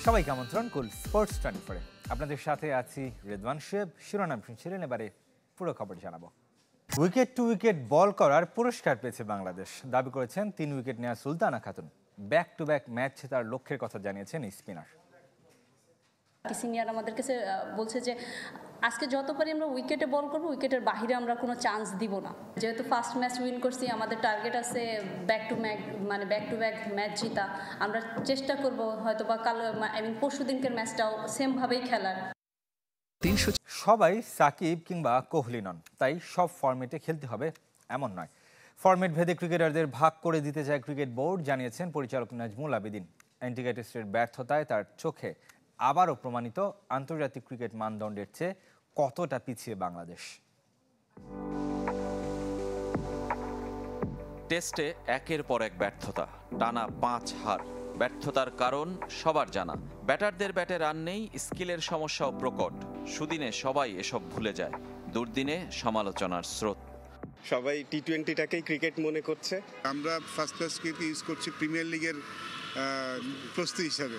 সবাইকে আমন্ত্রণ কুল স্পোর্টস 24 আপনাদের সাথে আছি রেদওয়ান শেব। শিরোনাম শুনছিলেন, এবারে পুরো খবর জানাবো। উইকেট টু উইকেট বল করার পুরস্কার পেয়েছে বাংলাদেশ, দাবি করেছেন 3 উইকেট নেওয়া Sultana Khatun. Back to back match জেতার লক্ষ্যের কথা জানিয়েছেন স্পিনার। সিনিয়র আমাদের কাছে বলছে যে আজকে যত পারি আমরা উইকেটে বল করবো, উইকেটের বাহিরে আমরা কোনো চান্স দিব না। যেহেতু ফার্স্ট ম্যাচ উইন করছি, আমাদের টার্গেট আছে ব্যাক টু ব্যাক ম্যাচ জিতা। আমরা চেষ্টা করব হয়তো বা কাল পরশু দিনকের ম্যাচটাও সেমভাবেই খেলার। সবাই সাকিব কিংবা কোহলি নন, তাই সব ফরম্যাটে খেলতে হবে এমন নয়। ফরম্যাট ভেদে ক্রিকেটারদের ভাগ করে দিতে চায় ক্রিকেট বোর্ড, জানিয়েছেন পরিচালক নাজমুল আবেদিন। অ্যান্টিগা টেস্টের ব্যর্থতায় তার চোখে আবারও প্রমাণিত আন্তর্জাতিক ক্রিকেট মানদণ্ডের চেয়ে কতটা পিছিয়ে বাংলাদেশ। টেস্টে একের পর এক ব্যর্থতা, টানা 5 হার। ব্যর্থতার কারণ সবার জানা, ব্যাটারদের ব্যাটে রান নেই, স্কিলের সমস্যাও প্রকট। সুদিনে সবাই এসব ভুলে যায়, দুর্দিনে সমালোচনার স্রোত। সবাই টি-20টাকেই ক্রিকেট মনে করছে। আমরা ফার্স্ট ক্লাস ক্রিকেট ইউজ করছি প্রিমিয়ার লিগের প্রস্তুতি হিসাবে,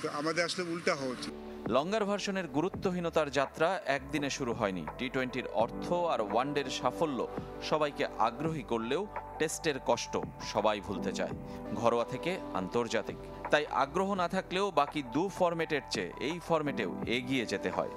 তো আমাদের আসলে উল্টা হওয়া উচিত। লঙ্গার ভার্সনের গুরুত্বহীনতার যাত্রা একদিনে শুরু হয়নি। টি-20-র অর্থ আর ওয়ানডের সাফল্য সবাইকে আগ্রহী করলেও টেস্টের কষ্ট সবাই ভুলতে চায়, ঘরোয়া থেকে আন্তর্জাতিক। তাই আগ্রহ না থাকলেও বাকি 2 ফরম্যাটের চেয়ে এই ফরম্যাটেও এগিয়ে যেতে হয়।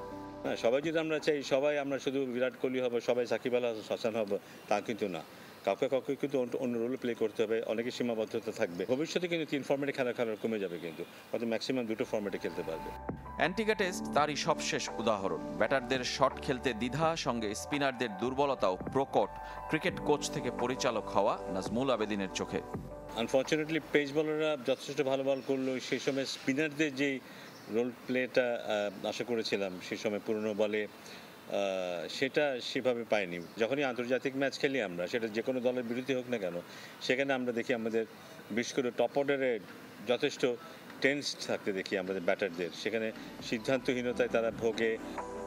সবাই যদি আমরা চাই সবাই আমরা শুধু বিরাট কোহলি হবো, সবাই সাকিব আল হাসান হবো, তা কিন্তু না। কাউকে কিন্তু অন্য রোল প্লে করতে হবে, অনেকের সীমাবদ্ধতা থাকবে। ভবিষ্যতে কিন্তু 3 ফরম্যাটে খেলার কমে যাবে, কিন্তু হয়তো ম্যাক্সিমাম 2 ফরম্যাটে খেলতে পারবে। অ্যান্টিগা টেস্ট তারই সবশেষ উদাহরণ। ব্যাটারদের শট খেলতে দ্বিধা, সঙ্গে স্পিনারদের দুর্বলতাও প্রকট ক্রিকেট কোচ থেকে পরিচালক হওয়া নাজমুল আবেদিনের চোখে। আনফর্চুনেটলি পেস বলাররা যথেষ্ট ভালো বল করলো, সেই সময় স্পিনারদের যেই রোল প্লেটা আশা করেছিলাম সেই সময় পুরনো বলে, সেটা সেভাবে পাইনি। যখনই আন্তর্জাতিক ম্যাচ খেলি আমরা, সেটা যে কোনো দলের বিরুদ্ধে হোক না কেন, সেখানে আমরা দেখি আমাদের বিশেষ করে টপ অর্ডারে যথেষ্ট টেন্স থাকতে দেখি আমাদের ব্যাটারদের। সেখানে সিদ্ধান্তহীনতায় তারা ভোগে।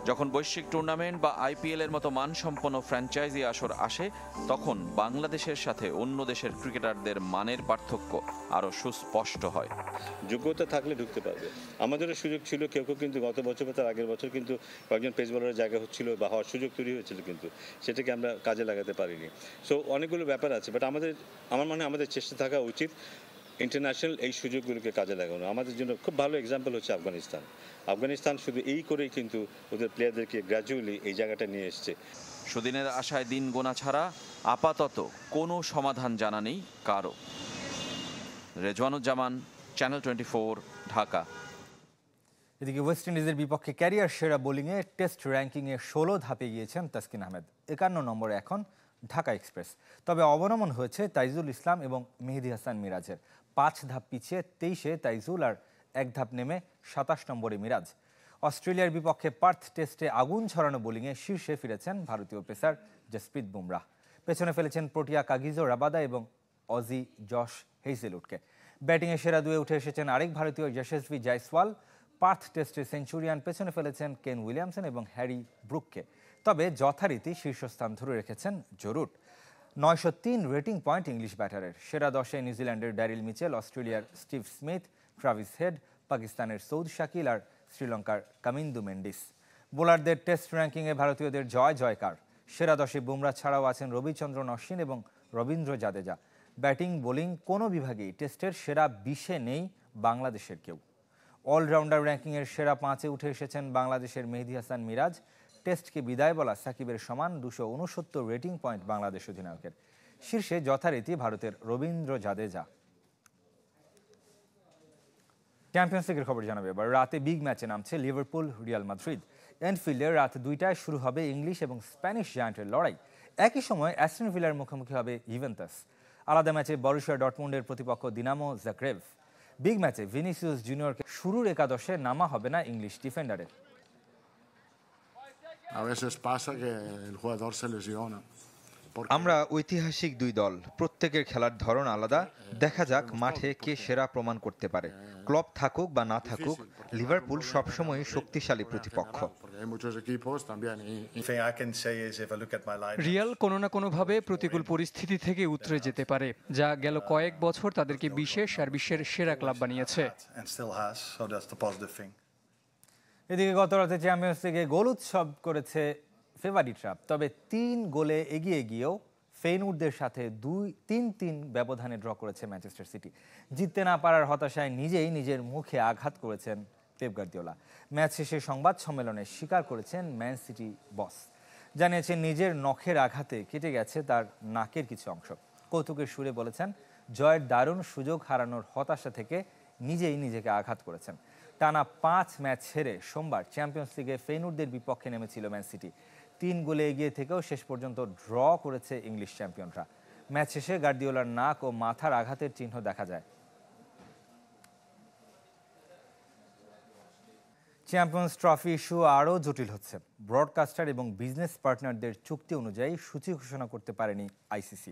যখন বৈশ্বিক টুর্নামেন্ট বা আইপিএল-এর মতো মানসম্পন্ন ফ্র্যাঞ্চাইজি আসর আসে, তখন বাংলাদেশের সাথে অন্য দেশের ক্রিকেটারদের মানের পার্থক্য আরও সুস্পষ্ট হয়। যোগ্যতা থাকলে ঢুকতে পারবে। আমাদেরও সুযোগ ছিল, কেউ কিন্তু গত বছর বা তার আগের বছর কিন্তু কয়েকজন পেস বলারের জায়গা হচ্ছিল বা হওয়ার সুযোগ তৈরি হয়েছিল, কিন্তু সেটাকে আমরা কাজে লাগাতে পারিনি। সো অনেকগুলো ব্যাপার আছে, বাট আমার মনে হয় আমাদের চেষ্টা থাকা উচিত ইন্টারন্যাশনাল এই সুযোগগুলোকে কাজে লাগানো। আমাদের জন্য খুব ভালো এক্সাম্পল হচ্ছে আফগানিস্তান শুধু এই করেই কিন্তু ওদের প্লেয়ারদেরকে গ্র্যাজুয়ালি এই জায়গাটা নিয়ে এসছে। সুদিনের আশায় দিন গোনা ছাড়া আপাতত কোনো সমাধান জানা নেই কারো। রেজওয়ানুজ্জামান, চ্যানেল 24, ঢাকা। এদিকে ওয়েস্ট ইন্ডিজের বিপক্ষে ক্যারিয়ার সেরা বোলিংয়ে টেস্ট র্যাঙ্কিংয়ে 16 ধাপে গিয়েছেন তাসকিন আহমেদ। 51 নম্বরে এখন ঢাকা এক্সপ্রেস। তবে অবনমন হয়েছে তাইজুল ইসলাম এবং মেহেদী হাসান মিরাজের। 5 ধাপ পিছিয়ে 23-এ তাইজুল আর 1 ধাপ নেমে 27 নম্বরে মিরাজ। অস্ট্রেলিয়ার বিপক্ষে পার্থ টেস্টে আগুন ছড়ানো বোলিংয়ে শীর্ষে ফিরেছেন ভারতীয় পেসার জসপ্রীত বুমরাহ। পেছনে ফেলেছেন প্রোটিয়া কাগিজো রাবাদা এবং অজি জশ হেইজেলউডকে। ব্যাটিংয়ে সেরা 2-এ উঠে এসেছেন আরেক ভারতীয় যশস্বী জয়সওয়াল। পার্থ টেস্টে সেঞ্চুরিয়ান পেছনে ফেলেছেন কেন উইলিয়ামসন এবং হ্যারি ব্রুককে। তবে যথারীতি শীর্ষস্থান ধরে রেখেছেন Joe Root. 903 rating point English ব্যাটারের। সেরা 10-এ নিউজিল্যান্ডের ড্যারিল মিচেল, অস্ট্রেলিয়ার স্টিভ স্মিথ, ট্রাভিস হেড, পাকিস্তানের সৌদ শাকিল আর শ্রীলঙ্কার কামিন্দু মেন্ডিস। বোলারদের টেস্ট র্যাঙ্কিংয়ে ভারতীয়দের জয়কার। সেরা 10-এ বুমরা ছাড়াও আছেন রবিচন্দ্রন অশ্বিন এবং রবীন্দ্র জাদেজা। ব্যাটিং বোলিং কোনো বিভাগেই টেস্টের সেরা 20-এ নেই বাংলাদেশের কেউ। অলরাউন্ডার র্যাঙ্কিংয়ের সেরা 5-এ উঠে এসেছেন বাংলাদেশের মেহেদী হাসান মিরাজ। টেস্টকে বিদায় বলা সাকিবের সমান 269 রেটিং পয়েন্ট বাংলাদেশ অধিনায়কের। শীর্ষে যথারীতি ভারতের রবীন্দ্র জাদেজা। চ্যাম্পিয়ন্স লিগের খবর জানাবে এবার। রাতে বিগ ম্যাচে নামছে লিভারপুল রিয়াল মাদ্রিদ। এনফিল্ডে রাত 2টায় শুরু হবে ইংলিশ এবং স্প্যানিশ জায়ান্টের লড়াই। একই সময় অ্যাস্টন ভিলার মুখোমুখি হবে ইভেন্টাস। আলাদা ম্যাচে বরুসিয়া ডর্টমুন্ডের প্রতিপক্ষ দিনামো জাগ্রেব। বিগ ম্যাচে ভিনিসিয়াস জুনিয়রকে শুরুর একাদশে নামা হবে না ইংলিশ ডিফেন্ডারের। আমরা ঐতিহাসিক 2 দল, প্রত্যেকের খেলার ধরন আলাদা। দেখা যাক মাঠে কে সেরা প্রমাণ করতে পারে। ক্লপ থাকুক বা না থাকুক, লিভারপুল সবসময়ই শক্তিশালী প্রতিপক্ষ। Hay muchos equipos también. thing I can say is if I look at my line. Real কোনো না কোনোভাবে প্রতিকূল পরিস্থিতি থেকে উতরে যেতে পারে, যা গেল কয়েক বছর তাদেরকে বিশেষ আর বিশ্বের সেরা ক্লাব বানিয়েছে। And still has, so that's the positive thing. এদিকে গত রাতে চ্যাম্পিয়ন্স লিগে গোল উৎসব করেছে ফেভারিটরা, তবে 3 গোলে এগিয়ে গিয়েও ফেইনুর্ডদের সাথে 2-3 ব্যবধানে ড্র করেছে ম্যানচেস্টার সিটি। জিততে না পারার হতাশায় নিজেই নিজের মুখে আঘাত করেছেন পেপ গার্দিওলা। ম্যাচ শেষে সংবাদ সম্মেলনে স্বীকার করেছেন ম্যান সিটি বস, জানিয়েছেন নিজের নখের আঘাতে কেটে গেছে তার নাকের কিছু অংশ। কৌতুকের সুরে বলেছেন জয়ের দারুণ সুযোগ হারানোর হতাশা থেকে নিজেই নিজেকে আঘাত করেছেন। টানা 5 ম্যাচ ছেড়ে সোমবার চ্যাম্পিয়ন্স লিগে ফেইনুর্ডদের বিপক্ষে নেমেছিল ম্যান সিটি। 3 গোলে এগিয়ে থেকেও শেষ পর্যন্ত ড্র করেছে ইংলিশ চ্যাম্পিয়নরা। ম্যাচ শেষে গার্দিওলার নাক ও মাথার আঘাতের চিহ্ন দেখা যায়। চ্যাম্পিয়ন্স ট্রফি ইস্যু আরও জটিল হচ্ছে। ব্রডকাস্টার এবং বিজনেস পার্টনারদের চুক্তি অনুযায়ী সূচি ঘোষণা করতে পারেনি আইসিসি।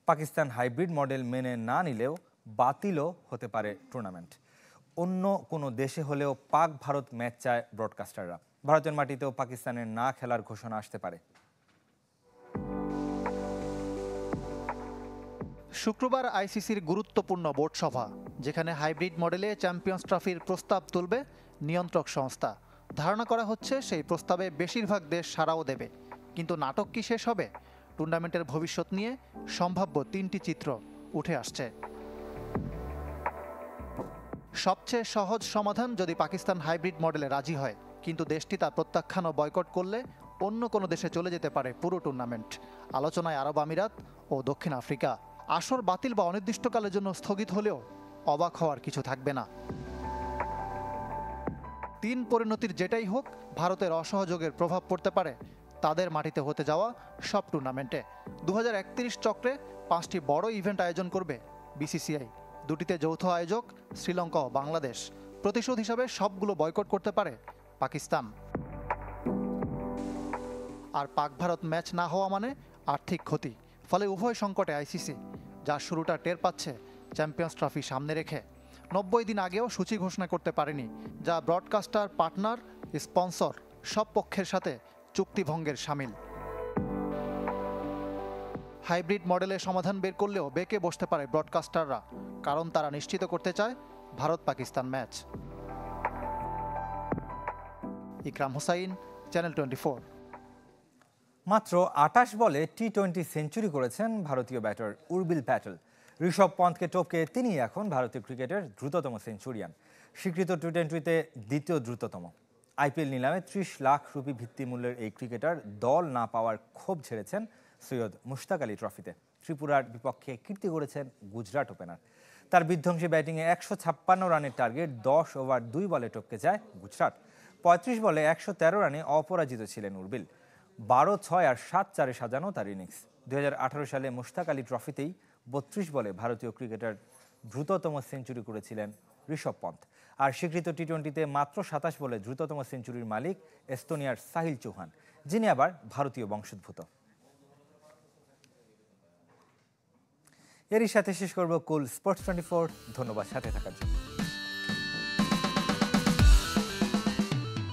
পাকিস্তান হাইব্রিড মডেল মেনে না নিলেও বাতিলও হতে পারে টুর্নামেন্ট। অন্য কোনো দেশে হলেও পাক ভারত ম্যাচ চায় ব্রডকাস্টাররা। ভারতের মাটিতেও পাকিস্তানের না খেলার ঘোষণা আসতে পারে। শুক্রবার আইসিসির গুরুত্বপূর্ণ বোর্ড সভা, যেখানে হাইব্রিড মডেলে চ্যাম্পিয়ন্স ট্রফির প্রস্তাব তুলবে নিয়ন্ত্রক সংস্থা। ধারণা করা হচ্ছে সেই প্রস্তাবে বেশিরভাগ দেশ সাড়াও দেবে। কিন্তু নাটক কি শেষ হবে? টুর্নামেন্টের ভবিষ্যৎ নিয়ে সম্ভাব্য 3টি চিত্র উঠে আসছে। সবচেয়ে সহজ সমাধান যদি পাকিস্তান হাইব্রিড মডেলে রাজি হয়, কিন্তু দেশটি তা প্রত্যাখ্যান ও বয়কট করলে অন্য কোনো দেশে চলে যেতে পারে পুরো টুর্নামেন্ট। আলোচনায় আরব আমিরাত ও দক্ষিণ আফ্রিকা। আসর বাতিল বা অনির্দিষ্টকালের জন্য স্থগিত হলেও অবাক হওয়ার কিছু থাকবে না। 3 পরিণতির যেটাই হোক, ভারতের অসহযোগের প্রভাব পড়তে পারে তাদের মাটিতে হতে যাওয়া সব টুর্নামেন্টে। 2031 চক্রে 5টি বড় ইভেন্ট আয়োজন করবে বিসিসিআই। 2টিতে যৌথ আয়োজক শ্রীলঙ্কা ও বাংলাদেশ। প্রতিশোধ হিসাবে সবগুলো বয়কট করতে পারে পাকিস্তান। আর পাক ভারত ম্যাচ না হওয়া মানে আর্থিক ক্ষতি। ফলে উভয় সংকটে আইসিসি, যার শুরুটা টের পাচ্ছে চ্যাম্পিয়ন্স ট্রফি সামনে রেখে। 90 দিন আগেও সূচি ঘোষণা করতে পারেনি, যা ব্রডকাস্টার, পার্টনার, স্পন্সর সব পক্ষের সাথে চুক্তিভঙ্গের শামিল। হাইব্রিড মডেলে সমাধান বের করলেও বেঁকে বসতে পারে ব্রডকাস্টাররা, কারণ তারা নিশ্চিত করতে চায় ভারত পাকিস্তান ম্যাচ। ইকরাম হুসাইন, চ্যানেল 24। মাত্র 28 বলে টি-20 সেঞ্চুরি করেছেন ভারতীয় ব্যাটার উর্বিল প্যাটেল। ঋষভ পন্থকে টপকে তিনি এখন ভারতীয় ক্রিকেটের দ্রুততম সেঞ্চুরিয়ান, স্বীকৃত টি-20তে দ্বিতীয় দ্রুততম। আইপিএল নিলামে 30 লাখ রুপি ভিত্তিমূল্যের এই ক্রিকেটার দল না পাওয়ার ক্ষোভ ঝেড়েছেন সৈয়দ মুশতাক আলী ট্রফিতে। ত্রিপুরার বিপক্ষে কীর্তি গড়েছেন গুজরাট ওপেনার। তার বিধ্বংসী ব্যাটিংয়ে 156 রানের টার্গেট 10 ওভার 2 বলে টপকে যায় গুজরাট। 35 বলে 113 রানে অপরাজিত ছিলেন উর্বিল। 12-6 আর 7-4-এ সাজানো তার ইনিংস। 2018 সালে মুশতাক আলী ট্রফিতেই 32 বলে ভারতীয় ক্রিকেটার দ্রুততম সেঞ্চুরি করেছিলেন ঋষভ পন্থ। আর স্বীকৃত টি-20তে মাত্র 27 বলে দ্রুততম সেঞ্চুরির মালিক এস্তোনিয়ার সাহিল চৌহান, যিনি আবার ভারতীয় বংশোদ্ভূত। এরই সাথে শেষ করব কুল স্পোর্টস 24। ধন্যবাদ সাথে থাকার জন্য।